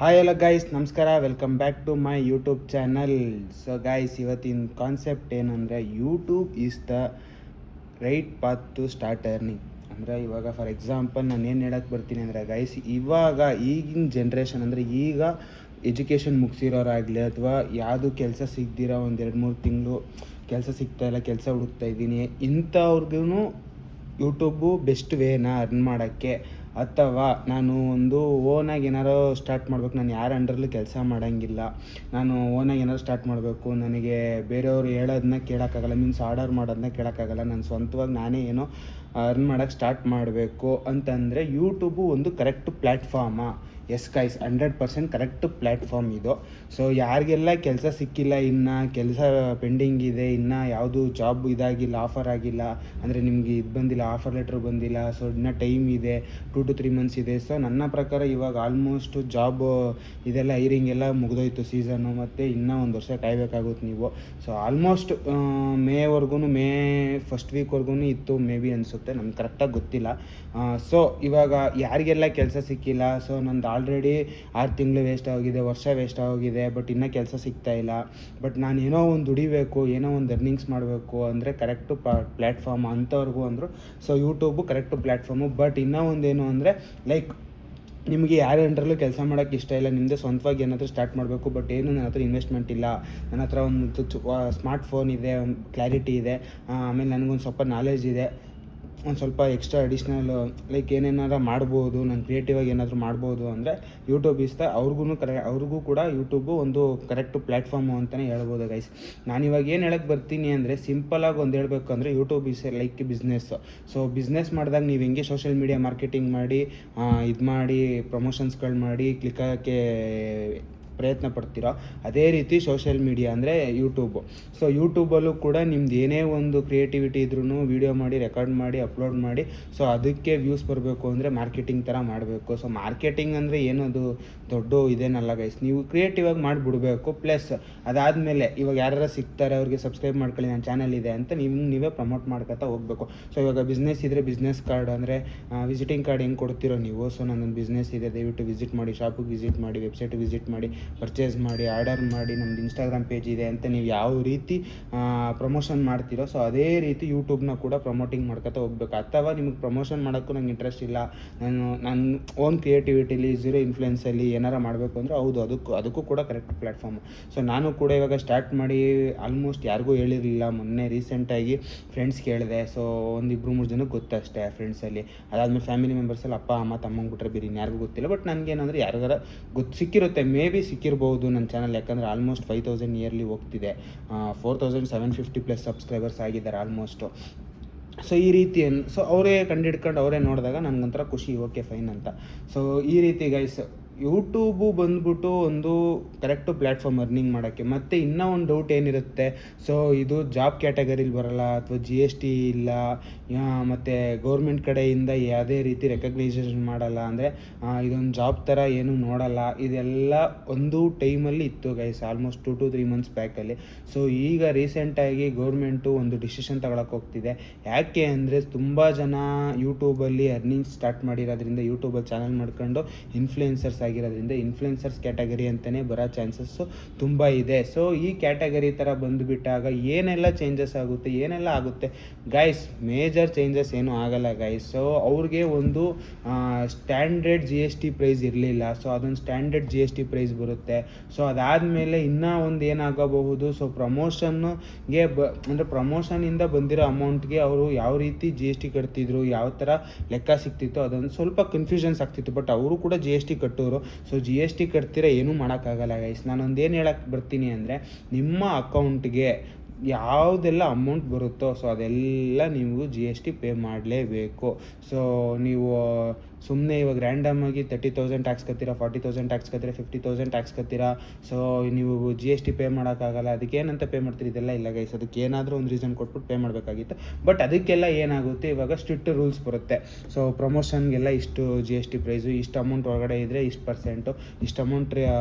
Hi ಎಲ್ಲ guys, ನಮಸ್ಕಾರ. Welcome back to my YouTube channel. So guys, ಇವತ್ತಿನ concept ಏನಂದರೆ YouTube is the right path to start earning. ಅಂದರೆ ಇವಾಗ for example ನಾನು ಏನು ಹೇಳಕ್ಕೆ ಬರ್ತೀನಿ ಅಂದರೆ ಗೈಸ್, ಇವಾಗ ಈಗಿನ ಜನ್ರೇಷನ್ ಅಂದರೆ ಈಗ ಎಜುಕೇಷನ್ ಮುಗಿಸಿರೋರಾಗಲಿ ಅಥವಾ ಯಾವುದು ಕೆಲಸ ಸಿಗ್ದಿರೋ ಒಂದು 2-3 ತಿಂಗಳು ಕೆಲಸ ಸಿಗ್ತಾಯಿಲ್ಲ, ಕೆಲಸ ಹುಡುಕ್ತಾ ಇದ್ದೀನಿ, ಇಂಥವ್ರಿಗೂ ಯೂಟ್ಯೂಬು ಬೆಸ್ಟ್ ವೇನಾ ಅರ್ನ್ ಮಾಡೋಕ್ಕೆ? ಅಥವಾ ನಾನು ಒಂದು ಓನಾಗಿ ಏನಾರು ಸ್ಟಾರ್ಟ್ ಮಾಡಬೇಕು, ನಾನು ಯಾರ ಅಂಡರ್ಲ್ಲೂ ಕೆಲಸ ಮಾಡೋಂಗಿಲ್ಲ, ನಾನು ಓನಾಗಿ ಏನಾರು ಸ್ಟಾರ್ಟ್ ಮಾಡಬೇಕು, ನನಗೆ ಬೇರೆಯವರು ಹೇಳೋದನ್ನ ಕೇಳೋಕ್ಕಾಗಲ್ಲ, ಮೀನ್ಸ್ ಆರ್ಡರ್ ಮಾಡೋದನ್ನ ಕೇಳೋಕ್ಕಾಗಲ್ಲ, ನಾನು ಸ್ವಂತವಾಗಿ ನಾನೇ ಏನೋ ಅರ್ನ್ ಮಾಡೋಕ್ಕೆ ಸ್ಟಾರ್ಟ್ ಮಾಡಬೇಕು ಅಂತಂದರೆ ಯೂಟ್ಯೂಬು ಒಂದು ಕರೆಕ್ಟ್ ಪ್ಲ್ಯಾಟ್ಫಾರ್ಮಾ? ಎಸ್ ಗೈಸ್, 100% ಕರೆಕ್ಟ್ ಪ್ಲ್ಯಾಟ್ಫಾರ್ಮ್ ಇದು. ಸೊ ಯಾರಿಗೆಲ್ಲ ಕೆಲಸ ಸಿಕ್ಕಿಲ್ಲ, ಇನ್ನು ಕೆಲಸ ಪೆಂಡಿಂಗ್ ಇದೆ, ಇನ್ನು ಯಾವುದು ಜಾಬ್ ಇದಾಗಿಲ್ಲ, ಆಫರ್ ಆಗಿಲ್ಲ, ಅಂದರೆ ನಿಮಗೆ ಇದು ಬಂದಿಲ್ಲ, ಆಫರ್ ಲೆಟ್ರ್ ಬಂದಿಲ್ಲ, ಸೊ ಇನ್ನೂ ಟೈಮ್ ಇದೆ, 2 to 3 months ಇದೆ. ಸೊ ನನ್ನ ಪ್ರಕಾರ ಇವಾಗ ಆಲ್ಮೋಸ್ಟ್ ಜಾಬ್ ಇದೆಲ್ಲ ಹೈರಿಂಗ್ ಎಲ್ಲ ಮುಗಿದೋಯ್ತು ಸೀಸನ್ನು, ಮತ್ತು ಇನ್ನೂ 1 ವರ್ಷ ಕಾಯಬೇಕಾಗುತ್ತೆ ನೀವು. ಸೊ ಆಲ್ಮೋಸ್ಟ್ ಮೇ ಫಸ್ಟ್ ವೀಕ್ವರೆಗೂ ಇತ್ತು ಮೇ ಬಿ ಅನಿಸುತ್ತೆ, ನಮ್ಗೆ ಕರೆಕ್ಟಾಗಿ ಗೊತ್ತಿಲ್ಲ. ಸೊ ಇವಾಗ ಯಾರಿಗೆಲ್ಲ ಕೆಲಸ ಸಿಕ್ಕಿಲ್ಲ, ಸೊ ನಂದು ಆಲ್ರೆಡಿ 6 ತಿಂಗಳು ವೇಸ್ಟ್ ಆಗಿದೆ, ವರ್ಷ ವೇಸ್ಟ್ ಆಗೋಗಿದೆ, ಬಟ್ ಇನ್ನೂ ಕೆಲಸ ಸಿಗ್ತಾಯಿಲ್ಲ, ಬಟ್ ನಾನು ಏನೋ ಒಂದು ದುಡಿಬೇಕು, ಏನೋ ಒಂದು ಅರ್ನಿಂಗ್ಸ್ ಮಾಡಬೇಕು ಅಂದರೆ ಕರೆಕ್ಟು ಪ್ಲ್ಯಾಟ್ಫಾರ್ಮ್ ಅಂಥವ್ರಿಗೂ ಅಂದರು. So YouTube correct platform. But ಇನ್ನೂ ಒಂದೇನು ಅಂದರೆ ಲೈಕ್ ನಿಮಗೆ ಯಾರ ಅಂಡರಲ್ಲೂ ಕೆಲಸ ಮಾಡೋಕ್ಕೆ ಇಷ್ಟ ಇಲ್ಲ, ನಿಮ್ಮದೇ ಸ್ವಂತವಾಗಿ ಏನಾದರೂ ಸ್ಟಾರ್ಟ್ ಮಾಡಬೇಕು, ಬಟ್ ಏನು ನನ್ನ ಹತ್ರ ಇನ್ವೆಸ್ಟ್ಮೆಂಟ್ ಇಲ್ಲ, ನನ್ನ ಹತ್ರ ಒಂದು ಸ್ಮಾರ್ಟ್ ಫೋನ್ ಇದೆ, ಒಂದು ಕ್ಲಾರಿಟಿ ಇದೆ, ಆಮೇಲೆ ನನಗೊಂದು ಸ್ವಲ್ಪ ನಾಲೆಜ್ ಇದೆ, ಒಂದು ಸ್ವಲ್ಪ ಎಕ್ಸ್ಟ್ರಾ ಅಡಿಷ್ನಲ್ ಲೈಕ್ ಏನೇನಾರು ಮಾಡ್ಬೋದು, ನಾನು ಕ್ರಿಯೇಟಿವಾಗಿ ಏನಾದರೂ ಮಾಡ್ಬೋದು ಅಂದರೆ ಯೂಟ್ಯೂಬ್ ಇಷ್ಟ ಅವ್ರಿಗೂ ಕೂಡ ಯೂಟ್ಯೂಬು ಒಂದು ಕರೆಕ್ಟ್ ಪ್ಲ್ಯಾಟ್ಫಾರ್ಮು ಅಂತಲೇ ಹೇಳ್ಬೋದು ಗೈಸ್. ನಾನಿವಾಗ ಏನು ಹೇಳಕ್ಕೆ ಬರ್ತೀನಿ ಅಂದರೆ ಸಿಂಪಲಾಗಿ ಒಂದು ಹೇಳಬೇಕು ಅಂದರೆ YouTube is like business. So business ಮಾಡಿದಾಗ ನೀವು ಹೆಂಗೆ ಸೋಷಿಯಲ್ ಮೀಡಿಯಾ ಮಾರ್ಕೆಟಿಂಗ್ ಮಾಡಿ ಇದು ಮಾಡಿ ಪ್ರಮೋಷನ್ಸ್ಗಳು ಮಾಡಿ ಕ್ಲಿಕ್ಕಾಗೆ ಪ್ರಯತ್ನ ಪಡ್ತೀರೋ, ಅದೇ ರೀತಿ ಸೋಷಿಯಲ್ ಮೀಡಿಯಾ ಅಂದರೆ ಯೂಟ್ಯೂಬು. ಸೊ ಯೂಟ್ಯೂಬಲ್ಲೂ ಕೂಡ ನಿಮ್ದು ಏನೇ ಒಂದು ಕ್ರಿಯೇಟಿವಿಟಿ ಇದ್ರೂ ವೀಡಿಯೋ ಮಾಡಿ ರೆಕಾರ್ಡ್ ಮಾಡಿ ಅಪ್ಲೋಡ್ ಮಾಡಿ, ಸೊ ಅದಕ್ಕೆ ವ್ಯೂಸ್ ಬರಬೇಕು ಅಂದರೆ ಮಾರ್ಕೆಟಿಂಗ್ ಥರ ಮಾಡಬೇಕು. ಸೊ ಮಾರ್ಕೆಟಿಂಗ್ ಅಂದರೆ ಏನದು ದೊಡ್ಡ ಇದೇನಲ್ಲ ಗೈಸ್, ನೀವು ಕ್ರಿಯೇಟಿವಾಗಿ ಮಾಡಿಬಿಡ್ಬೇಕು. ಪ್ಲಸ್ ಅದಾದಮೇಲೆ ಇವಾಗ ಯಾರು ಸಿಗ್ತಾರೆ ಅವ್ರಿಗೆ ಸಬ್ಸ್ಕ್ರೈಬ್ ಮಾಡ್ಕೊಳ್ಳಿ, ನನ್ನ ಚಾನಲ್ ಇದೆ ಅಂತ ನೀವೇ ಪ್ರಮೋಟ್ ಮಾಡ್ಕೊತಾ ಹೋಗಬೇಕು. ಸೊ ಇವಾಗ ಬಿಸ್ನೆಸ್ ಇದ್ದರೆ ಬಿಸ್ನೆಸ್ ಕಾರ್ಡ್ ಅಂದರೆ ವಿಸಿಟಿಂಗ್ ಕಾರ್ಡ್ ಹೆಂಗೆ ಕೊಡ್ತಿರೋ ನೀವು, ಸೊ ನನ್ನೊಂದು ಬಿಸ್ನೆಸ್ ಇದೆ, ದಯವಿಟ್ಟು ವಿಸಿಟ್ ಮಾಡಿ, ಶಾಪಿಗೆ ವಿಸಿಟ್ ಮಾಡಿ, ವೆಬ್ಸೈಟಿಗೆ ವಿಸಿಟ್ ಮಾಡಿ, ಪರ್ಚೇಸ್ ಮಾಡಿ, ಆರ್ಡರ್ ಮಾಡಿ, ನಮ್ಮದು ಇನ್ಸ್ಟಾಗ್ರಾಮ್ ಪೇಜ್ ಇದೆ ಅಂತ ನೀವು ಯಾವ ರೀತಿ ಪ್ರಮೋಷನ್ ಮಾಡ್ತೀರೋ, ಸೊ ಅದೇ ರೀತಿ ಯೂಟ್ಯೂಬ್ನ ಕೂಡ ಪ್ರಮೋಟಿಂಗ್ ಮಾಡ್ಕೊತಾ ಹೋಗ್ಬೇಕು. ಅಥವಾ ನಿಮಗೆ ಪ್ರಮೋಷನ್ ಮಾಡೋಕ್ಕೂ ನಂಗೆ ಇಂಟ್ರೆಸ್ಟ್ ಇಲ್ಲ, ನನ್ನ ಓನ್ ಕ್ರಿಯೇಟಿವಿಟಿಲಿ ಝೀರೋ ಇನ್ಫ್ಲುಯೆನ್ಸಲ್ಲಿ ಏನಾರು ಮಾಡಬೇಕು ಅಂದರೆ ಹೌದು, ಅದಕ್ಕೂ ಕೂಡ ಕರೆಕ್ಟ್ ಪ್ಲ್ಯಾಟ್ಫಾರ್ಮು. ಸೊ ನಾನು ಕೂಡ ಇವಾಗ ಸ್ಟಾರ್ಟ್ ಮಾಡಿ ಆಲ್ಮೋಸ್ಟ್ ಯಾರಿಗೂ ಹೇಳಿರಲಿಲ್ಲ, ಮೊನ್ನೆ ರೀಸೆಂಟಾಗಿ ಫ್ರೆಂಡ್ಸ್ ಕೇಳಿದೆ. ಸೊ 1-2-3 ಜನಕ್ಕೆ ಗೊತ್ತು ಅಷ್ಟೇ ಫ್ರೆಂಡ್ಸಲ್ಲಿ. ಅದಾದಮೇಲೆ ಫ್ಯಾಮಿಲಿ ಮೆಂಬರ್ಸಲ್ಲಿ ಅಪ್ಪ ಅಮ್ಮ ತಮ್ಮಂಗೆ ಬಿಟ್ಟರೆ ಬೇರೆ ಯಾರಿಗೂ ಗೊತ್ತಿಲ್ಲ. ಬಟ್ ನನಗೇನಂದರೆ ಯಾರಿಗಾರ ಸಿಕ್ಕಿರುತ್ತೆ, ಮೇ ಬಿ ಸಿಕ್ಕಿರ್ಬೋದು ನನ್ನ ಚಾನಲ್, ಯಾಕಂದರೆ ಆಲ್ಮೋಸ್ಟ್ 5000 ಇಯರ್ಲಿ ಹೋಗ್ತಿದೆ, 4750+ ಸಬ್ಸ್ಕ್ರೈಬರ್ಸ್ ಆಗಿದ್ದಾರೆ ಆಲ್ಮೋಸ್ಟು. ಸೊ ಈ ರೀತಿ ಸೊ ಅವರೇ ಕಂಡಿಡ್ಕೊಂಡು ಅವರೇ ನೋಡಿದಾಗ ನನಗೊಂಥರ ಖುಷಿ, ಓಕೆ ಫೈನ್ ಅಂತ. ಸೊ ಈ ರೀತಿ ಗೈಸ್ ಯೂಟ್ಯೂಬು ಬಂದ್ಬಿಟ್ಟು ಒಂದು ಕರೆಕ್ಟು ಪ್ಲ್ಯಾಟ್ಫಾರ್ಮ್ ಅರ್ನಿಂಗ್ ಮಾಡೋಕ್ಕೆ. ಮತ್ತು ಇನ್ನೂ ಒಂದು ಡೌಟ್ ಏನಿರುತ್ತೆ, ಸೊ ಇದು ಜಾಬ್ ಕ್ಯಾಟಗರಿಲಿ ಬರೋಲ್ಲ, ಅಥವಾ GST ಇಲ್ಲ, ಮತ್ತು ಗೌರ್ಮೆಂಟ್ ಕಡೆಯಿಂದ ಯಾವುದೇ ರೀತಿ ರೆಕಗ್ನೈಸೇಷನ್ ಮಾಡಲ್ಲ, ಅಂದರೆ ಇದೊಂದು ಜಾಬ್ ಥರ ಏನೂ ನೋಡಲ್ಲ. ಇದೆಲ್ಲ ಒಂದು ಟೈಮಲ್ಲಿ ಇತ್ತು ಗೈಸ್, ಆಲ್ಮೋಸ್ಟ್ 2 to 3 months ಬ್ಯಾಕಲ್ಲಿ. ಸೊ ಈಗ ರೀಸೆಂಟಾಗಿ ಗೌರ್ಮೆಂಟು ಒಂದು ಡಿಸಿಷನ್ ತಗೊಳಕ್ಕೆ ಹೋಗ್ತಿದೆ. ಯಾಕೆ ಅಂದರೆ ತುಂಬ ಜನ ಯೂಟ್ಯೂಬಲ್ಲಿ ಅರ್ನಿಂಗ್ ಸ್ಟಾರ್ಟ್ ಮಾಡಿರೋದ್ರಿಂದ, ಯೂಟ್ಯೂಬಲ್ಲಿ ಚಾನಲ್ ಮಾಡ್ಕೊಂಡು ಇನ್ಫ್ಲುಯೆನ್ಸರ್ಸ್ ಆಗಿರೋದ್ರಿಂದ ಇನ್ಫ್ಲುಯೆನ್ಸರ್ಸ್ ಕ್ಯಾಟಗರಿ ಅಂತಲೇ ಬರೋ ಚಾನ್ಸಸ್ಸು ತುಂಬ ಇದೆ. ಸೊ ಈ ಕ್ಯಾಟಗರಿ ಥರ ಬಂದುಬಿಟ್ಟಾಗ ಏನೆಲ್ಲ ಚೇಂಜಸ್ ಆಗುತ್ತೆ, ಏನೆಲ್ಲ ಆಗುತ್ತೆ ಗೈಸ್? ಮೇಜರ್ ಚೇಂಜಸ್ ಏನೂ ಆಗಲ್ಲ ಗೈಸ್. ಸೊ ಅವ್ರಿಗೆ ಒಂದು ಸ್ಟ್ಯಾಂಡರ್ಡ್ GST ಪ್ರೈಸ್ ಇರಲಿಲ್ಲ, ಸೊ ಅದೊಂದು ಸ್ಟ್ಯಾಂಡರ್ಡ್ GST ಪ್ರೈಸ್ ಬರುತ್ತೆ. ಸೊ ಅದಾದಮೇಲೆ ಇನ್ನೂ ಒಂದು ಏನಾಗಬಹುದು, ಸೊ ಪ್ರಮೋಷನ್ಗೆ ಅಂದರೆ ಪ್ರಮೋಷನಿಂದ ಬಂದಿರೋ ಅಮೌಂಟ್ಗೆ ಅವರು ಯಾವ ರೀತಿ GST ಕಟ್ತಿದ್ರು, ಯಾವ ಥರ ಲೆಕ್ಕ ಸಿಗ್ತಿತ್ತು, ಅದೊಂದು ಸ್ವಲ್ಪ ಕನ್ಫ್ಯೂಷನ್ಸ್ ಆಗ್ತಿತ್ತು. ಬಟ್ ಅವರು ಕೂಡ GST ಕಟ್ಟೋರು. ಸೊ GST ಕಟ್ತಿರ ಏನೂ ಮಾಡೋಕ್ಕಾಗಲ್ಲ ಗೈಸ್. ನಾನೊಂದು ಏನು ಹೇಳಕ್ಕೆ ಬರ್ತೀನಿ ಅಂದರೆ, ನಿಮ್ಮ ಅಕೌಂಟ್ಗೆ ಯಾವುದೆಲ್ಲ ಅಮೌಂಟ್ ಬರುತ್ತೋ ಸೊ ಅದೆಲ್ಲ ನೀವು GST ಪೇ ಮಾಡಲೇಬೇಕು. ಸೊ ನೀವು ಸುಮ್ಮನೆ ಇವಾಗ ರ್ಯಾಂಡಮಾಗಿ 30,000 ಟ್ಯಾಕ್ಸ್ ಕತ್ತೀರಾ, 40,000 ಟ್ಯಾಕ್ಸ್ ಕತ್ತೀರಾ, 50,000 ಟ್ಯಾಕ್ಸ್ ಕತ್ತೀರಾ, ಸೊ ನೀವು GST ಪೇ ಮಾಡೋಕ್ಕಾಗಲ್ಲ. ಅದಕ್ಕೇನಂತ ಪೇ ಮಾಡ್ತೀರಿ? ಇದೆಲ್ಲ ಇಲ್ಲ ಗೈಸ್, ಅದಕ್ಕೆ ಏನಾದರೂ ಒಂದು ರೀಸನ್ ಕೊಟ್ಬಿಟ್ಟು ಪೇ ಮಾಡಬೇಕಾಗಿತ್ತು. ಬಟ್ ಅದಕ್ಕೆಲ್ಲ ಏನಾಗುತ್ತೆ, ಇವಾಗ ಸ್ಟ್ರಿಕ್ಟ್ ರೂಲ್ಸ್ ಬರುತ್ತೆ. ಸೊ ಪ್ರಮೋಷನ್ಗೆಲ್ಲ ಇಷ್ಟು GST ಪ್ರೈಸು, ಇಷ್ಟು ಅಮೌಂಟ್ ಒಳಗಡೆ ಇದ್ದರೆ ಇಷ್ಟು %, ಇಷ್ಟು ಅಮೌಂಟ್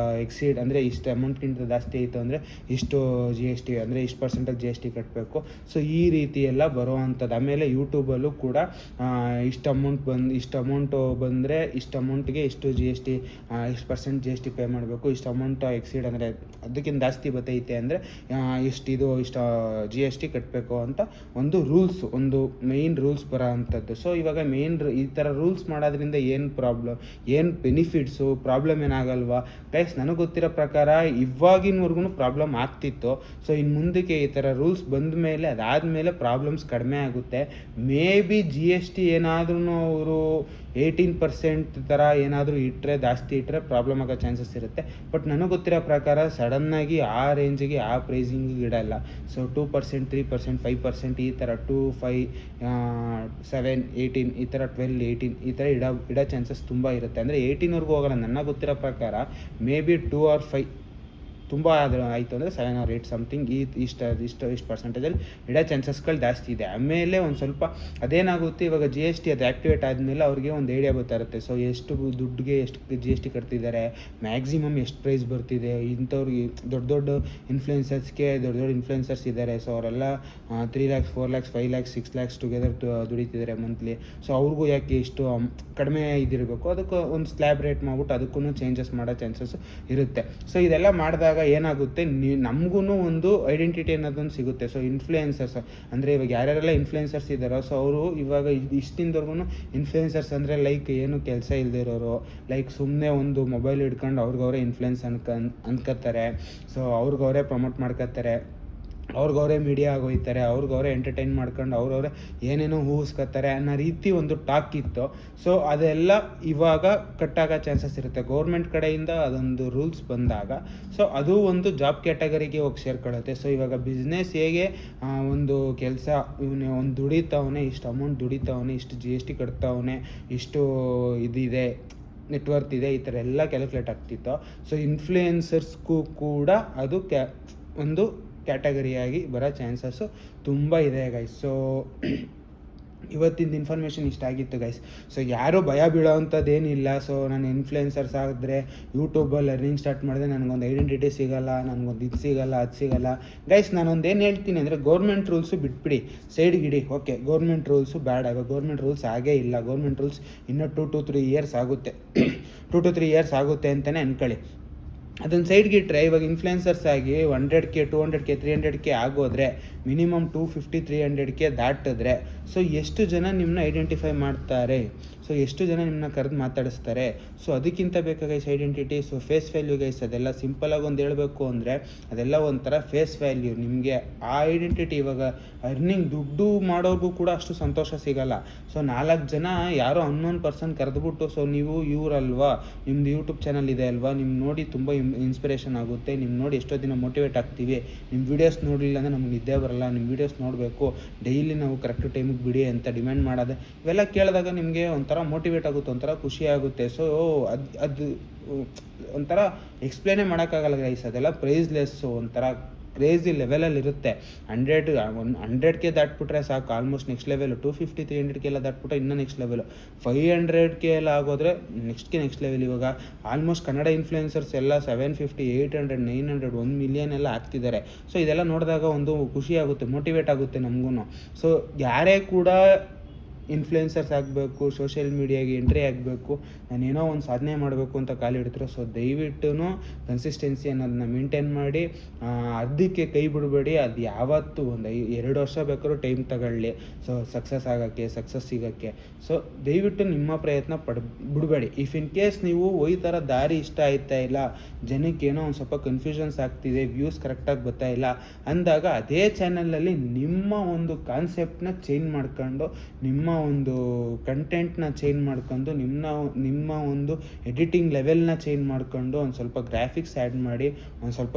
ಎಕ್ಸೀಡ್ ಅಂದರೆ ಇಷ್ಟು ಅಮೌಂಟ್ಗಿಂತ ಜಾಸ್ತಿ ಆಯಿತು ಅಂದರೆ ಇಷ್ಟು GST ಅಂದರೆ ಇಷ್ಟು % ಪರ್ಸೆಂಟಲ್ಲಿ GST ಕಟ್ಟಬೇಕು. ಸೊ ಈ ರೀತಿ ಎಲ್ಲ ಬರುವಂಥದ್ದು. ಆಮೇಲೆ ಯೂಟ್ಯೂಬಲ್ಲೂ ಕೂಡ ಇಷ್ಟು ಅಮೌಂಟು ಬಂದರೆ ಇಷ್ಟು ಅಮೌಂಟ್ಗೆ ಇಷ್ಟು GST, ಇಷ್ಟು ಪರ್ಸೆಂಟ್ GST ಪೇ ಮಾಡಬೇಕು, ಇಷ್ಟು ಅಮೌಂಟ್ ಎಕ್ಸೀಡ್ ಅಂದರೆ ಅದಕ್ಕಿಂತ ಜಾಸ್ತಿ ಬರ್ತೈತೆ ಅಂದರೆ ಇಷ್ಟು GST ಕಟ್ಟಬೇಕು ಅಂತ ಒಂದು ರೂಲ್ಸ್, ಒಂದು ಮೇಯ್ನ್ ರೂಲ್ಸ್ ಬರೋ ಅಂಥದ್ದು. ಸೊ ಇವಾಗ ಈ ಥರ ರೂಲ್ಸ್ ಮಾಡೋದ್ರಿಂದ ಏನು ಬೆನಿಫಿಟ್ಸು, ಪ್ರಾಬ್ಲಮ್ ಏನಾಗಲ್ವಾ ಗೈಸ್? ನನಗೆ ಗೊತ್ತಿರೋ ಪ್ರಕಾರ ಇವಾಗಿನವರೆಗೂ ಪ್ರಾಬ್ಲಮ್ ಆಗ್ತಿತ್ತು. ಸೊ ಇನ್ನು ಮುಂದಕ್ಕೆ ಈ ಥರ ರೂಲ್ಸ್ ಬಂದ ಮೇಲೆ ಅದಾದಮೇಲೆ ಪ್ರಾಬ್ಲಮ್ಸ್ ಕಡಿಮೆ ಆಗುತ್ತೆ. ಮೇ ಬಿ GST ಏನಾದ್ರೂ ಅವರು 18% ಥರ ಏನಾದರೂ ಜಾಸ್ತಿ ಇಟ್ಟರೆ ಪ್ರಾಬ್ಲಮ್ ಆಗೋ ಚಾನ್ಸಸ್ ಇರುತ್ತೆ. ಬಟ್ ನನಗೆ ಗೊತ್ತಿರೋ ಪ್ರಕಾರ ಸಡನ್ನಾಗಿ ಆ ರೇಂಜಿಗೆ, ಆ ಪ್ರೈಸಿಂಗಿಗೆ ಇಡಲ್ಲ. ಸೊ 2%, 3%, 5% ಈ ಥರ 2, 5, 7, 18 ಈ ಥರ 12, 18 ಈ ಥರ ಇಡೋ ಚಾನ್ಸಸ್ ತುಂಬ ಇರುತ್ತೆ. ಅಂದರೆ 18ವರೆಗೂ ಹೋಗೋಲ್ಲ. ನನಗೆ ಗೊತ್ತಿರೋ ಪ್ರಕಾರ ಮೇ ಬಿ 2 or 5 ತುಂಬ ಆಯಿತು ಅಂದರೆ 7 or 8 ಸಮಥಿಂಗ್ ಇಷ್ಟು ಪರ್ಸೆಂಟೇಜಲ್ಲಿ ಇಡೋ ಚಾನ್ಸಸ್ಗಳು ಜಾಸ್ತಿ ಇದೆ. ಆಮೇಲೆ ಒಂದು ಸ್ವಲ್ಪ ಅದೇನಾಗುತ್ತೆ, ಇವಾಗ GST ಅದು ಆ್ಯಕ್ಟಿವೇಟ್ ಆದಮೇಲೆ ಅವ್ರಿಗೆ ಒಂದು ಐಡಿಯಾ ಬರ್ತಾಯಿರುತ್ತೆ. ಸೊ ಎಷ್ಟು ದುಡ್ಡಿಗೆ ಎಷ್ಟು GST ಕಟ್ತಿದ್ದಾರೆ, ಮ್ಯಾಕ್ಸಿಮಮ್ ಎಷ್ಟು ಪ್ರೈಸ್ ಬರ್ತಿದೆ. ಇಂಥವ್ರಿಗೆ ದೊಡ್ಡ ಇನ್ಫ್ಲುಯೆನ್ಸರ್ಸ್ ಇದ್ದಾರೆ. ಸೊ ಅವರೆಲ್ಲ 3 lakhs, 4 lakhs, 5 lakhs, 6 lakhs together ದುಡಿತಿದ್ದಾರೆ ಮಂತ್ಲಿ. ಸೊ ಅವ್ರಿಗೂ ಯಾಕೆ ಇಷ್ಟು ಕಡಿಮೆ ಇದಿರಬೇಕು, ಅದಕ್ಕೆ ಒಂದು ಸ್ಲ್ಯಾಬ್ ರೇಟ್ ಮಾಡ್ಬಿಟ್ಟು ಅದಕ್ಕೂ ಚೇಂಜಸ್ ಮಾಡೋ ಚಾನ್ಸಸ್ ಇರುತ್ತೆ. ಸೊ ಇದೆಲ್ಲ ಮಾಡಿದಾಗ ಏನಾಗುತ್ತೆ, ನಮಗೂ ಒಂದು ಐಡೆಂಟಿಟಿ ಅನ್ನೋದೊಂದು ಸಿಗುತ್ತೆ. ಸೊ ಇನ್ಫ್ಲುಯೆನ್ಸರ್ಸ್ ಅಂದರೆ ಇವಾಗ ಯಾರ್ಯಾರೆಲ್ಲ ಇನ್ಫ್ಲುಯೆನ್ಸರ್ಸ್ ಇದ್ದಾರೋ, ಸೊ ಅವರು ಇವಾಗ ಇಷ್ಟಿಂದವರೆಗೂ ಇನ್ಫ್ಲುಯೆನ್ಸರ್ಸ್ ಅಂದರೆ ಲೈಕ್ ಏನು ಕೆಲಸ ಇಲ್ಲದೆ ಇರೋರು, ಲೈಕ್ ಸುಮ್ಮನೆ ಒಂದು ಮೊಬೈಲ್ ಹಿಡ್ಕೊಂಡು ಅವ್ರಿಗವರೇ ಇನ್ಫ್ಲುಯೆನ್ಸ್ ಅನ್ಕೋತಾರೆ. ಸೊ ಅವ್ರಿಗವರೇ ಪ್ರಮೋಟ್ ಮಾಡ್ಕೋತಾರೆ, ಅವ್ರಿಗವರೇ ಮೀಡಿಯಾ ಆಗೋಯ್ತಾರೆ, ಅವ್ರಿಗವರೇ ಎಂಟರ್ಟೈನ್ ಮಾಡ್ಕೊಂಡು ಅವ್ರವರೇ ಏನೇನೋ ಊಹಿಸ್ಕೊತಾರೆ ಅನ್ನೋ ರೀತಿ ಒಂದು ಟಾಕ್ ಇತ್ತು. ಸೊ ಅದೆಲ್ಲ ಇವಾಗ ಕಟ್ಟಾಗೋ ಚಾನ್ಸಸ್ ಇರುತ್ತೆ. ಗೌರ್ಮೆಂಟ್ ಕಡೆಯಿಂದ ಅದೊಂದು ರೂಲ್ಸ್ ಬಂದಾಗ ಸೊ ಅದು ಒಂದು ಜಾಬ್ ಕ್ಯಾಟಗರಿಗೆ ಹೋಗಿ ಸೇರ್ಕೊಳ್ಳುತ್ತೆ. ಸೊ ಇವಾಗ ಬಿಸ್ನೆಸ್ ಹೇಗೆ ಒಂದು ಕೆಲಸ ಇವನೇ ಒಂದು ದುಡಿತಾವನೆ, ಇಷ್ಟು ಅಮೌಂಟ್ ದುಡಿತಾವನೆ, ಇಷ್ಟು GST ಕಟ್ತಾವನೆ, ಇಷ್ಟು ಇದಿದೆ, ನೆಟ್ವರ್ತ್ ಇದೆ, ಈ ಥರ ಎಲ್ಲ ಕ್ಯಾಲ್ಕುಲೇಟ್ ಆಗ್ತಿತ್ತು. ಸೊ ಇನ್ಫ್ಲುಯೆನ್ಸರ್ಸ್ಗೂ ಕೂಡ ಅದು ಒಂದು ಕ್ಯಾಟಗರಿಯಾಗಿ ಬರೋ ಚಾನ್ಸಸ್ಸು ತುಂಬ ಇದೆ ಗೈಸ್. ಸೊ ಇವತ್ತಿನ ಇನ್ಫಾರ್ಮೇಷನ್ ಇಷ್ಟ ಆಗಿತ್ತು ಗೈಸ್. ಸೊ ಯಾರೂ ಭಯ ಬೀಳೋವಂಥದ್ದೇನಿಲ್ಲ. ಸೊ ನಾನು ಇನ್ಫ್ಲುಯೆನ್ಸರ್ಸ್ ಆದರೆ ಯೂಟ್ಯೂಬಲ್ಲಿ ಅರ್ನಿಂಗ್ ಸ್ಟಾರ್ಟ್ ಮಾಡಿದೆ, ನನಗೊಂದು ಐಡೆಂಟಿಟಿ ಸಿಗೋಲ್ಲ, ನನಗೊಂದು ಇದು ಸಿಗೋಲ್ಲ, ಅದು ಸಿಗೋಲ್ಲ ಗೈಸ್. ನಾನೊಂದು ಏನು ಹೇಳ್ತೀನಿ ಅಂದರೆ, ಗೌರ್ಮೆಂಟ್ ರೂಲ್ಸು ಬಿಟ್ಬಿಡಿ, ಸೈಡ್ಗಿಡಿ. ಓಕೆ, ಗೌರ್ಮೆಂಟ್ ರೂಲ್ಸು ಬೇಡ, ಇವಾಗ ಗೌರ್ಮೆಂಟ್ ರೂಲ್ಸ್ ಆಗೇ ಇಲ್ಲ. ಗೌರ್ಮೆಂಟ್ ರೂಲ್ಸ್ ಇನ್ನೂ 2 to 3 years ಆಗುತ್ತೆ 2 to 3 years ಆಗುತ್ತೆ ಅಂತಲೇ ಅಂದ್ಕೊಳ್ಳಿ. ಅದನ್ನು ಸೈಡ್ಗೆ ಇಟ್ಟರೆ ಇವಾಗ ಇನ್ಫ್ಲುಯೆನ್ಸರ್ಸ್ ಆಗಿ 100K, 200K, 300K ಆಗೋದ್ರೆ, minimum 250, 300K ದಾಟಿದ್ರೆ, so ಎಷ್ಟು ಜನ ನಿಮ್ಮನ್ನ ಐಡೆಂಟಿಫೈ ಮಾಡ್ತಾರೆ, ಸೊ ಎಷ್ಟು ಜನ ನಿಮ್ಮನ್ನ ಕರೆದು ಮಾತಾಡಿಸ್ತಾರೆ. ಸೊ ಅದಕ್ಕಿಂತ ಬೇಕಾಗೈಸ್ identity. So face value guys, ಅದೆಲ್ಲ ಸಿಂಪಲಾಗಿ ಒಂದು ಹೇಳಬೇಕು ಅಂದರೆ ಅದೆಲ್ಲ ಒಂಥರ ಫೇಸ್ ವ್ಯಾಲ್ಯೂ. ನಿಮಗೆ ಆ ಐಡೆಂಟಿಟಿ ಇವಾಗ ಅರ್ನಿಂಗ್ ದುಡ್ಡು ಮಾಡೋರ್ಗೂ ಕೂಡ ಅಷ್ಟು ಸಂತೋಷ ಸಿಗೋಲ್ಲ. ಸೊ 4 ಜನ ಯಾರೋ ಅನ್ನೋನ್ ಪರ್ಸನ್ ಕರೆದುಬಿಟ್ಟು, ಸೊ ನೀವು ಇವರಲ್ವಾ, ನಿಮ್ಮದು ಯೂಟ್ಯೂಬ್ ಚಾನಲ್ ಇದೆ ಅಲ್ವಾ, ನಿಮ್ಮ ನೋಡಿ ತುಂಬ ಇನ್ಸ್ಪಿರೇಷನ್ ಆಗುತ್ತೆ, ನಿಮ್ಮ ನೋಡಿ ಎಷ್ಟೋ ದಿನ ಮೋಟಿವೇಟ್ ಆಗ್ತೀವಿ, ನಿಮ್ಮ ವೀಡಿಯೋಸ್ ನೋಡಲಿಲ್ಲ ಅಂದರೆ ನಮ್ಗೆ ನಿದ್ದೆ ಬರಲ್ಲ, ನಿಮ್ಮ ವೀಡಿಯೋಸ್ ನೋಡಬೇಕು, ಡೈಲಿ ನಾವು ಕರೆಕ್ಟ್ ಟೈಮಿಗೆ ಬಿಡಿ ಅಂತ ಡಿಮ್ಯಾಂಡ್ ಮಾಡೋದು. ಇವೆಲ್ಲ ಕೇಳಿದಾಗ ನಿಮಗೆ ಒಂಥರ ಮೋಟಿವೇಟ್ ಆಗುತ್ತೆ, ಒಂಥರ ಖುಷಿ ಆಗುತ್ತೆ. ಸೊ ಅದು ಒಂಥರ ಎಕ್ಸ್ಪ್ಲೇನೇ ಮಾಡೋಕ್ಕಾಗಲ್ಲ ಗೈಸ್. ಅದೆಲ್ಲ ಪ್ರೈಸ್ಲೆಸ್ಸು, ಒಂಥರ ಕ್ರೇಜಿ ಲೆವೆಲಲ್ಲಿರುತ್ತೆ. 100K ದಾಟ್ಬಿಟ್ರೆ ಸಾಕು, ಆಲ್ಮೋಸ್ಟ್ ನೆಕ್ಸ್ಟ್ ಲೆವೆಲು. 250, 300K ಎಲ್ಲ ದಾಟ್ಬಿಟ್ರೆ ಇನ್ನೂ ನೆಕ್ಸ್ಟ್ ಲೆವೆಲು. 500K ಎಲ್ಲ ಆಗೋದ್ರೆ ನೆಕ್ಸ್ಟ್ ಲೆವೆಲ್. ಇವಾಗ ಆಲ್ಮೋಸ್ಟ್ ಕನ್ನಡ ಇನ್ಫ್ಲುಯೆನ್ಸರ್ಸ್ ಎಲ್ಲ 750, 800, 900, 1 million ಎಲ್ಲ ಆಗ್ತಿದ್ದಾರೆ. ಸೊ ಇದೆಲ್ಲ ನೋಡಿದಾಗ ಒಂದು ಖುಷಿ ಆಗುತ್ತೆ, ಮೋಟಿವೇಟ್ ಆಗುತ್ತೆ ನಮಗೂ. ಸೊ ಯಾರೇ ಕೂಡ ಇನ್ಫ್ಲುಯೆನ್ಸರ್ಸ್ ಆಗಬೇಕು, ಸೋಷಿಯಲ್ ಮೀಡಿಯಾಗೆ ಎಂಟ್ರಿ ಆಗಬೇಕು, ನಾನೇನೋ ಒಂದು ಸಾಧನೆ ಮಾಡಬೇಕು ಅಂತ ಕಾಲಿಡ್ತಾರೆ. ಸೊ ದಯವಿಟ್ಟು ಕನ್ಸಿಸ್ಟೆನ್ಸಿ ಅನ್ನೋದನ್ನ ಮೇಂಟೈನ್ ಮಾಡಿ, ಅರ್ಧಕ್ಕೆ ಕೈ ಬಿಡಬೇಡಿ. ಅದು ಯಾವತ್ತೂ ಒಂದು 2 ವರ್ಷ ಬೇಕಾದ್ರೂ ಟೈಮ್ ತಗೊಳ್ಳಿ ಸೊ ಸಕ್ಸಸ್ ಸಿಗೋಕ್ಕೆ. ಸೊ ದಯವಿಟ್ಟು ನಿಮ್ಮ ಪ್ರಯತ್ನ ಬಿಡಬೇಡಿ. ಇಫ್ ಇನ್ ಕೇಸ್ ನೀವು ಥರ ದಾರಿ ಇಷ್ಟ ಆಯ್ತಾ ಇಲ್ಲ, ಜನಕ್ಕೆ ಏನೋ ಒಂದು ಸ್ವಲ್ಪ ಕನ್ಫ್ಯೂಷನ್ಸ್ ಆಗ್ತಿದೆ, ವ್ಯೂಸ್ ಕರೆಕ್ಟಾಗಿ ಬರ್ತಾ ಇಲ್ಲ ಅಂದಾಗ ಅದೇ ಚಾನಲಲ್ಲಿ ನಿಮ್ಮ ಒಂದು ಕಾನ್ಸೆಪ್ಟನ್ನ ಚೇಂಜ್ ಮಾಡ್ಕೊಂಡು, ನಿಮ್ಮ ಒಂದು ಕಂಟೆಂಟ್ನ ಚೇಂಜ್ ಮಾಡ್ಕೊಂಡು, ನಿಮ್ಮ ಒಂದು ಎಡಿಟಿಂಗ್ ಲೆವೆಲ್ನ ಚೇಂಜ್ ಮಾಡ್ಕೊಂಡು, ಒಂದು ಸ್ವಲ್ಪ ಗ್ರಾಫಿಕ್ಸ್ ಆ್ಯಡ್ ಮಾಡಿ, ಒಂದು ಸ್ವಲ್ಪ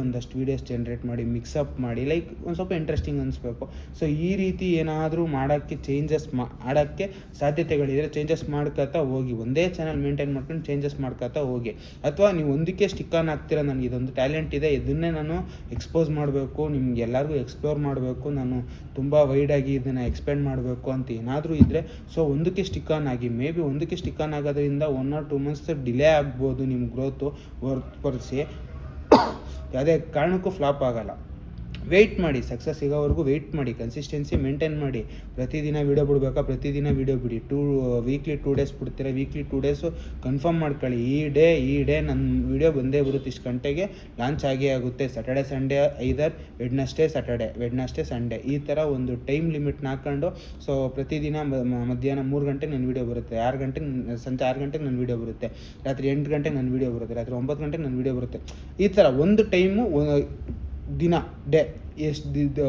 ಒಂದಷ್ಟು ವೀಡಿಯೋಸ್ ಜನ್ರೇಟ್ ಮಾಡಿ, ಮಿಕ್ಸಪ್ ಮಾಡಿ, ಲೈಕ್ ಒಂದು ಸ್ವಲ್ಪ ಇಂಟ್ರೆಸ್ಟಿಂಗ್ ಅನಿಸ್ಬೇಕು. ಸೊ ಈ ರೀತಿ ಏನಾದರೂ ಮಾಡೋಕ್ಕೆ ಚೇಂಜಸ್ ಮಾಡೋಕ್ಕೆ ಸಾಧ್ಯತೆಗಳಿದ್ರೆ ಚೇಂಜಸ್ ಮಾಡ್ಕೊತಾ ಹೋಗಿ. ಒಂದೇ ಚಾನಲ್ ಮೇಂಟೈನ್ ಮಾಡ್ಕೊಂಡು ಚೇಂಜಸ್ ಮಾಡ್ಕೊತಾ ಹೋಗಿ. ಅಥವಾ ನೀವು ಒಂದಕ್ಕೆ ಸ್ಟಿಕ್ ಆನ್ ಆಗ್ತೀರಾ, ನನಗೆ ಇದೊಂದು ಟ್ಯಾಲೆಂಟ್ ಇದೆ, ಇದನ್ನೇ ನಾನು ಎಕ್ಸ್ಪೋಸ್ ಮಾಡಬೇಕು, ನಿಮ್ಗೆ ಎಲ್ಲರಿಗೂ ಎಕ್ಸ್ಪ್ಲೋರ್ ಮಾಡಬೇಕು, ನಾನು ತುಂಬ ವೈಡಾಗಿ ಇದನ್ನು ಎಕ್ಸ್ಪೆಂಡ್ ಮಾಡಬೇಕು ಅಂತ ಏನಾದರೂ ಇದ್ದರೆ, ಸೊ ಒಂದಕ್ಕೆ ಸ್ಟಿಕ್ ಆನ್ ಆಗಿ. ಮೇ ಬಿ ಒಂದಕ್ಕೆ ಸ್ಟಿಕ್ ಆನ್ ಆಗೋದ್ರಿಂದ 1 or 2 months ಡಿಲೇ ಆಗ್ಬೋದು ನಿಮ್ಮ ಗ್ರೋತು ಹೊರತುಪಡಿಸಿ ಯಾವುದೇ ಕಾರಣಕ್ಕೂ ಫ್ಲಾಪ್ ಆಗೋಲ್ಲ. ವೆಯ್ಟ್ ಮಾಡಿ, ಸಕ್ಸಸ್ ಸಿಗೋವರೆಗೂ ವೆಯ್ಟ್ ಮಾಡಿ, ಕನ್ಸಿಸ್ಟೆನ್ಸಿ ಮೇಂಟೈನ್ ಮಾಡಿ. ಪ್ರತಿದಿನ ವೀಡಿಯೋ ಬಿಡಬೇಕಾ, ಪ್ರತಿದಿನ ವೀಡಿಯೋ ಬಿಡಿ. ವೀಕ್ಲಿ 2 ಡೇಸ್ ಬಿಡ್ತೀರಾ, ವೀಕ್ಲಿ 2 ಡೇಸು ಕನ್ಫರ್ಮ್ ಮಾಡ್ಕೊಳ್ಳಿ. ಈ ಡೇ ನನ್ನ ವೀಡಿಯೋ ಬಂದೇ ಬರುತ್ತೆ, ಇಷ್ಟು ಗಂಟೆಗೆ ಲಾಂಚ್ ಆಗೇ ಆಗುತ್ತೆ. ಸ್ಯಾಟರ್ಡೆ ಸಂಡೇ ಐದರ್ ವೆಡ್ನಸ್ಡೇ ಸಂಡೇ ಈ ಥರ ಒಂದು ಟೈಮ್ ಲಿಮಿಟ್ನ ಹಾಕ್ಕೊಂಡು, ಸೊ ಪ್ರತಿದಿನ ಮಧ್ಯಾಹ್ನ 3 ಗಂಟೆಗೆ ನನ್ನ ವೀಡಿಯೋ ಬರುತ್ತೆ, ಸಂಜೆ 6 ಗಂಟೆಗೆ ನನ್ನ ವೀಡಿಯೋ ಬರುತ್ತೆ, ರಾತ್ರಿ 8 ಗಂಟೆಗೆ ನನ್ನ ವೀಡಿಯೋ ಬರುತ್ತೆ, ರಾತ್ರಿ 9 ಗಂಟೆಗೆ ನನ್ನ ವೀಡಿಯೋ ಬರುತ್ತೆ. ಈ ಥರ ಒಂದು ಟೈಮು ದಿನ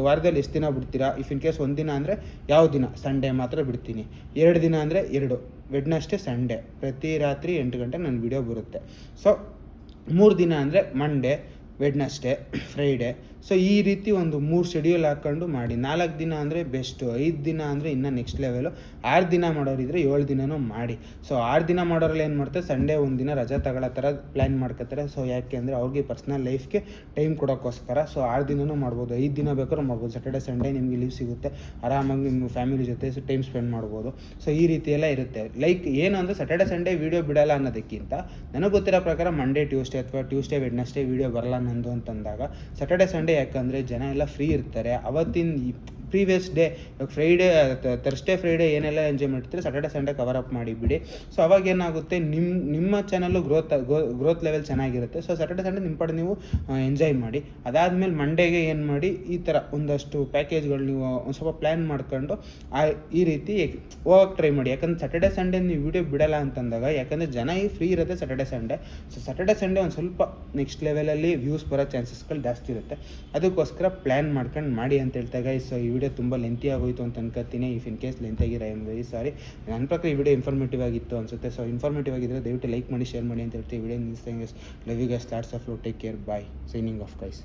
ವಾರದಲ್ಲಿ ಎಷ್ಟು ದಿನ ಬಿಡ್ತೀರಾ? ಇಫ್ ಇನ್ ಕೇಸ್ ಒಂದು ದಿನ ಅಂದರೆ ಯಾವ ದಿನ? ಸಂಡೇ ಮಾತ್ರ ಬಿಡ್ತೀನಿ. 2 ದಿನ ಅಂದರೆ 2 ವೆಡ್ನಸ್ಡೇ ಸಂಡೇ ಪ್ರತಿ ರಾತ್ರಿ 8 ಗಂಟೆಗೆ ನನ್ನ ವೀಡಿಯೋ ಬರುತ್ತೆ. ಸೊ 3 ದಿನ ಅಂದರೆ ಮಂಡೇ, ವೆಡ್ನಸ್ಡೇ, ಫ್ರೈಡೇ. ಸೊ ಈ ರೀತಿ ಒಂದು 3 ಶೆಡ್ಯೂಲ್ ಹಾಕ್ಕೊಂಡು ಮಾಡಿ. 4 ದಿನ ಅಂದರೆ ಬೆಸ್ಟು, 5 ದಿನ ಅಂದರೆ ಇನ್ನೂ ನೆಕ್ಸ್ಟ್ ಲೆವೆಲು. 6 ದಿನ ಮಾಡೋರಿದ್ರೆ 7 ದಿನವೂ ಮಾಡಿ. ಸೊ 6 ದಿನ ಮಾಡೋರಲ್ಲಿ ಏನು ಮಾಡ್ತಾರೆ, ಸಂಡೇ ಒಂದು ದಿನ ರಜಾ ತಗೊಳ್ಳೋ ಥರ ಪ್ಲ್ಯಾನ್ ಮಾಡ್ಕೋತಾರೆ. ಸೊ ಯಾಕೆ ಅಂದರೆ ಅವ್ರಿಗೆ ಪರ್ಸ್ನಲ್ ಲೈಫ್ಗೆ ಟೈಮ್ ಕೊಡೋಕ್ಕೋಸ್ಕರ. ಸೊ 6 ದಿನವೂ ಮಾಡ್ಬೋದು, 5 ದಿನ ಬೇಕಾದ್ರೂ ಮಾಡ್ಬೋದು. ಸ್ಯಾಟರ್ಡೆ ಸಂಡೇ ನಿಮಗೆ ಲೀವ್ ಸಿಗುತ್ತೆ, ಆರಾಮಾಗಿ ನಿಮ್ಮ ಫ್ಯಾಮಿಲಿ ಜೊತೆ ಟೈಮ್ ಸ್ಪೆಂಡ್ ಮಾಡ್ಬೋದು. ಸೊ ಈ ರೀತಿ ಎಲ್ಲ ಇರುತ್ತೆ. ಲೈಕ್ ಏನು ಅಂದರೆ ಸ್ಯಾಟರ್ಡೆ ಸಂಡೇ ವೀಡಿಯೋ ಬಿಡಲ್ಲ ಅನ್ನೋದಕ್ಕಿಂತ, ನನಗೆ ಗೊತ್ತಿರೋ ಪ್ರಕಾರ ಮಂಡೇ ಟ್ಯೂಸ್ಡೇ ಅಥವಾ ಟ್ಯೂಸ್ಡೇ ವೆಡ್ನಸ್ಡೇ ವೀಡಿಯೋ ಬರಲ್ಲ ನಂದು ಅಂತಂದಾಗ, ಸ್ಯಾಟರ್ಡೆ ಸಂಡೇ ಯಾಕಂದರೆ ಜನ ಎಲ್ಲ ಫ್ರೀ ಇರ್ತಾರೆ. ಅವತ್ತಿನ ಪ್ರೀವಿಯಸ್ ಡೇ, ಇವಾಗ ಫ್ರೈಡೇ, ಥರ್ಸ್ಡೇ ಫ್ರೈಡೇ ಏನೆಲ್ಲ ಎಂಜಾಯ್ ಮಾಡ್ತೀರಿ, ಸ್ಯಾಟರ್ಡೆ ಸಂಡೇ ಕವರ್ ಅಪ್ ಮಾಡಿಬಿಡಿ. ಸೊ ಅವಾಗ ಏನಾಗುತ್ತೆ, ನಿಮ್ಮ ಚಾನಲ್ಲು ಗ್ರೋತ್ ಲೆವೆಲ್ ಚೆನ್ನಾಗಿರುತ್ತೆ. ಸೊ ಸ್ಯಾಟರ್ಡೆ ಸಂಡೇ ನಿಮ್ಮ ಪಡೆ ನೀವು ಎಂಜಾಯ್ ಮಾಡಿ. ಅದಾದಮೇಲೆ ಮಂಡೇಗೆ ಏನು ಮಾಡಿ, ಈ ಥರ ಒಂದಷ್ಟು ಪ್ಯಾಕೇಜ್ಗಳು ನೀವು ಒಂದು ಸ್ವಲ್ಪ ಪ್ಲ್ಯಾನ್ ಮಾಡ್ಕೊಂಡು ಈ ರೀತಿ ಹೋಗಕ್ಕೆ ಟ್ರೈ ಮಾಡಿ. ಯಾಕಂದ್ರೆ ಸ್ಯಾಟರ್ಡೆ ಸಂಡೇ ನೀವು ವೀಡಿಯೋ ಬಿಡಲ್ಲ ಅಂತಂದಾಗ, ಯಾಕಂದರೆ ಜನ ಫ್ರೀ ಇರುತ್ತೆ Saturday Sunday. So Saturday Sunday ಒಂದು ಸ್ವಲ್ಪ ನೆಕ್ಸ್ಟ್ ಲೆವೆಲಲ್ಲಿ ವ್ಯೂಸ್ ಬರೋ ಚಾನ್ಸಸ್ಗಳು ಜಾಸ್ತಿ ಇರುತ್ತೆ. ಅದಕ್ಕೋಸ್ಕರ ಪ್ಲ್ಯಾನ್ ಮಾಡ್ಕೊಂಡು ಮಾಡಿ ಅಂತ ಹೇಳ್ತಾಗ. ಸೊ ಈ ವಿಡಿಯೋ ತುಂಬ ಲೆಂತಿ ಆಗೋಯಿತು ಅಂತ ಅನ್ಕೋತೀನಿ. ಇಫ್ ಇನ್ ಕೇಸ್ ಲೆಂತ್ ಆಗಿರೋ ಐ ಆಮ್ ವೆರಿ ಸಾರಿ. ನನ್ನ ಪ್ರಕಾರ ಈ ವಿಡಿಯೋ ಇನ್ಫಾರ್ಮೇಟಿವ್ ಆಗಿತ್ತು ಅನಿಸುತ್ತೆ. ಸೊ ಇನ್ಫಾರ್ಮೇಟಿವ್ ಆಗಿದ್ದರೆ ದಯವಿಟ್ಟು ಲೈಕ್ ಮಾಡಿ, ಶೇರ್ ಮಾಡಿ ಅಂತ ಹೇಳ್ತೀವಿ. ವಿಡಿಯೋ ನಿಲ್ಲಿಸ್ದಂಗೆ love you guys, lots of love, take care, bye, signing off guys.